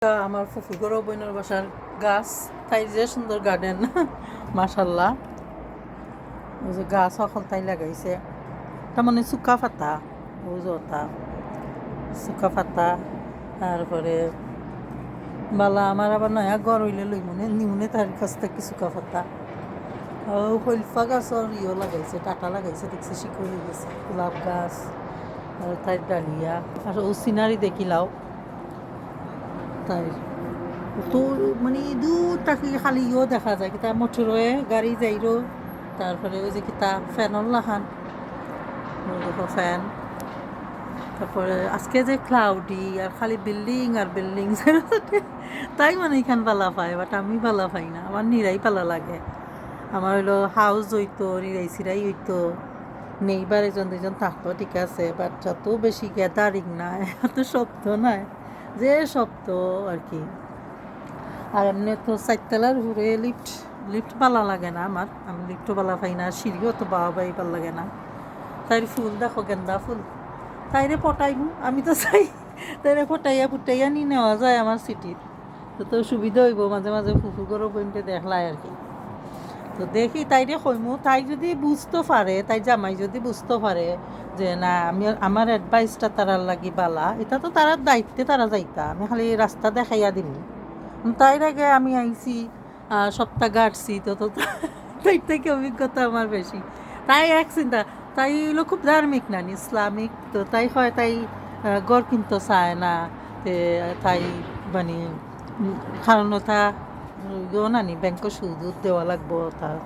আমার ফুফু গরো বইনের বাসার গাছ তাই যে সুন্দর গার্ডেন মাশাল্লাহ। ওই যে গাছ সকল তাই লাগাইছে তার মানে শুকা পাতা, ওই যে ওটা শুকা পাতা। তারপরে বালা আমার আবার নয়া গড় হইলে লই মনে নিউনে তার কাছ থেকে শুকা পাতা। হইলফা গাছর লাগাইছে, টাটা লাগাইছে, দেখছে শিকড় হয়ে গেছে। গোলাপ গাছ আর তাই ডালিয়া আর ও সিনারি দেখিলাও তাই তো মানে দূর তাকে খালি দেখা যায় কিতা মোটরে গাড়ি যাইরো। তারপরে ওই যে কিতা ফ্যানর লাহান দেখো ফ্যান। তারপরে আজকে যে ক্লাউডি আর খালি বিল্ডিং আর বিল্ডিং তাই মানে এখান পালা পায়, বাট আমি পালা পাই না, আমার নিরাই পালা লাগে। আমার হইলো হাউস হইতো, নিরাই সিরাই হইতো, নেইবার এজন দুজন থাকতো ঠিক আছে, বাট যত বেশি গ্যাদারিং নাই, এত শব্দ নাই, যে শব্দ আর কি। আর এমনি তো চারতলার ঘুরে লিফট লিফট পালা লাগে না আমার, আমি লিফটও পালা পাই না, সিঁড়িও তো বাবা বাই পাল লাগে না। তাই ফুল দেখো গেন্দা ফুল, তাইরে পটাইবো আমি তো চাই তাইরে পটাইয়া পুটাইয়া নিয়ে নেওয়া যায় আমার সিটির, তো সুবিধা হইব। মাঝে মাঝে ফুফু করো বইনতে দেখলাই আর কি। তো দেখি তাইরে কইমু, তাই যদি বুঝতে পারে, তাই জামাই যদি বুঝতে পারে যে না আমি আমার অ্যাডভাইসটা তারার লাগি বালা, এটা তো তারার দায়িত্বে তারা যাইতা, আমি খালি রাস্তা দেখাইয়া দিমু। তাই আগে আমি আইছি, সপ্তাহ গাড়ছি, তো তো তাই থেকে অভিজ্ঞতা আমার বেশি। তাই এক চিন্তা, তাই হলো খুব ধার্মিক না ইসলামিক, তো তাই হয় তাই গড় কিনতে চায় না, তাই মানে কারণ ওটা নানি ব্যাংক সুদ দেওয়া লাগবো তার।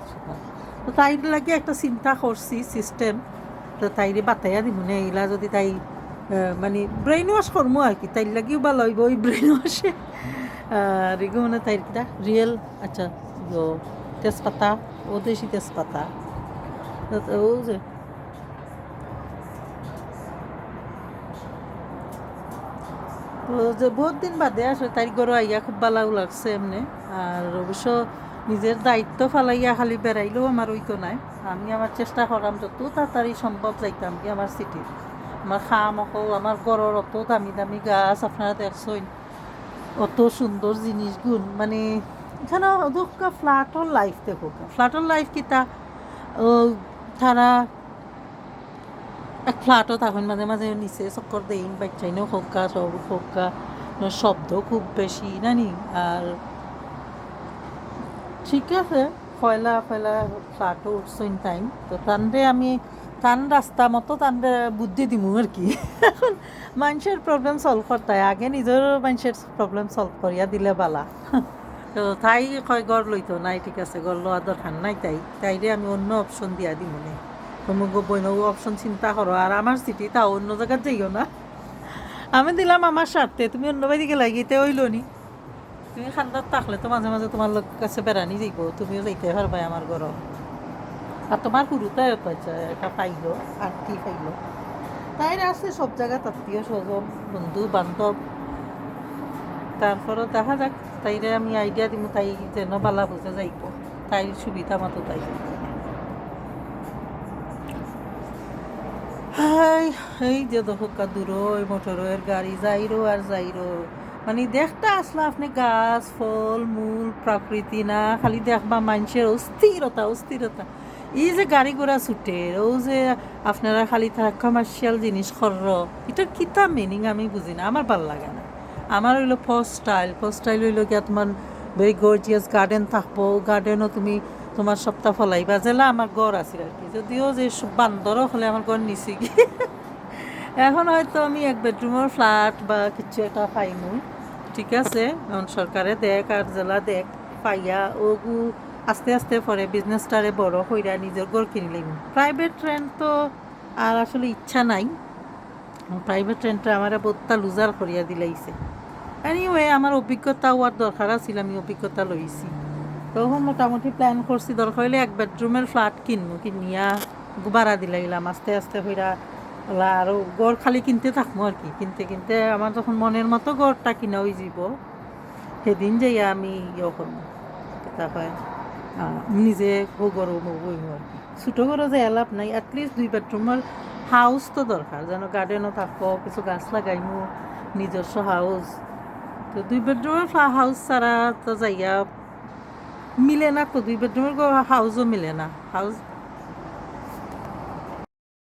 তো তাই লাগে একটা চিন্তা করছি সিস্টেম, তো তাইরে বাতাইয়া দিব না এইলা যদি তাই মানে ব্রেইন ওয়াশ করবো আর কি, তাই লাগিও বা লইব ওই ব্রেইন ওয়াশে। রিগো মানে তাই কিটা রিয়েল আচ্ছা তেজপাতা, ও দেশি তেজপাতা, ও যে তো যে বহুত দিন বাদে আসলে তাই গরু আইয়া খুব ভালো লাগছে এমনি। আর অবশ্য নিজের দায়িত্ব ফালাইয়া খালি বেড়াইলেও আমার ওইতো নাই, আমি আমার চেষ্টা করলাম যত তাড়াতাড়ি সম্ভব যাইতাম কি আমার সিটির। আমার খাম অকল আমার গড়ের অত দামি দামি গাছ আপনারা দেখছেন, অত সুন্দর জিনিসগুন মানে এখানে ফ্ল্যাটর লাইফ দেখো, ফ্ল্যাটর লাইফ কিতা ও তারা এক ফ্ল্যাটও তখন মাঝে মাঝে নিচে চক্কর দেইন বাচ্চাইনও হোক্কা সব হোক্কা, শব্দ খুব বেশি নানি। আর ঠিক আছে ফয়লা ফয়লা ফ্ল্যাটও উঠছেন টাইম, তো তানরে আমি তান রাস্তা মতো তানরে বুদ্ধি দিমু আর কি। এখন মানুষের প্রবলেম সলভ করতে আগে নিজের মানুষের প্রবলেম সলভ করিয়া দিলে বালা। তো তাই কয় গড় লইতো নাই, ঠিক আছে গড় লওয়ার দরকার নাই, তাইরে আমি অন্য অপশন দিয়া দিমু নে, তুমি বইন অপশন চিন্তা করো। আর আমার সিটি তাও অন্য জায়গায় যাইও না, আমি দিলাম আমার স্বার্থে, তুমি অন্য বাড়িকে লাগিতে হইল নি। তুমি খান্দার থাকলে তো মাঝে মাঝে তোমার লোক কাছে বেড়ানি যাইব, তুমিও যাইতে পারবাই আমার ঘর। আর তোমার হুরুতাই একটা পাইলো আত্মীয় পাইলো, তাই আছে সব জায়গা আত্মীয় স্বজন বন্ধু বান্ধব। তারপরে দেখা যাক, তাইরে আমি আইডিয়া দিব তাই যেন বালা বুঝে যাইব, তাই সুবিধা মতো তাই। হাই এই যে দোকা দূর ওই মোটরের গাড়ি যাইরো আর যাইরো, মানে দেখতে আসলে আপনি গাছ ফল মূল প্রকৃতি না, খালি দেখবা মানুষের অস্থিরতা অস্থিরতা। এই যে গাড়ি ঘোড়া ছুটে ও যে আপনারা খালি তারা কমার্শিয়াল জিনিস খর্র, এটার কিতা মিনিং আমি বুঝি না, আমার ভাল লাগে না। আমার হইলো ফার্স্ট স্টাইল হইলো গিয়া তোমার ভেরি গর্জিয়াস গার্ডেন থাকবো, গার্ডেনও তুমি তোমার সপ্তাহ ফলাইবা জেলা আমার গড় আছে আর কি, যদিও যে বান্দরও হলে আমার গড় নিছি কি। এখন হয়তো আমি এক বেডরুমের ফ্ল্যাট বা কিছু একটা পাইমু, ঠিক আছে এখন সরকারে দেখ আর জেলা দেখ পাইয়া ওগু আস্তে আস্তে পরে বিজনেসটারে বড় হইরা নিজের গড় কিনলিম। প্রাইভেট রেন্ট তো আর আসলে ইচ্ছা নাই, প্রাইভেট রেন্টটা আমার বোধটা লুজার করিয়া দিলাইছে। এনিওয়ে আমার অভিজ্ঞতা হওয়ার দরকার আছিল, আমি অভিজ্ঞতা লইছি। তখন মোটামুটি প্ল্যান করছি দরকার হইলে এক বেডরুমের ফ্ল্যাট কিনবো, কিনিয়া ভাড়া দিলাইলাম আস্তে আস্তে হইরা আরও গড় খালি কিনতে থাকবো আর কি। কিনতে কিনতে আমার যখন মনের মতো গড়টা কিনা হয়ে যাব, সেদিন যাইয়া আমি ইয়ে করবো তা হয় নিজে গড়ও বইমু আর কি। ছোটো গড়ও যে এলাপ নাই, অ্যাটলিস্ট 2 বেডরুমের হাউস তো দরকার, যেন গার্ডেনও থাকবো, কিছু গাছ লাগাইমু, নিজস্ব হাউস। তো 2 বেডরুমের হাউস ছাড়া তো জায়গা মিলে না, তো 2 বেডরুমের হাউসও মিলে না, হাউস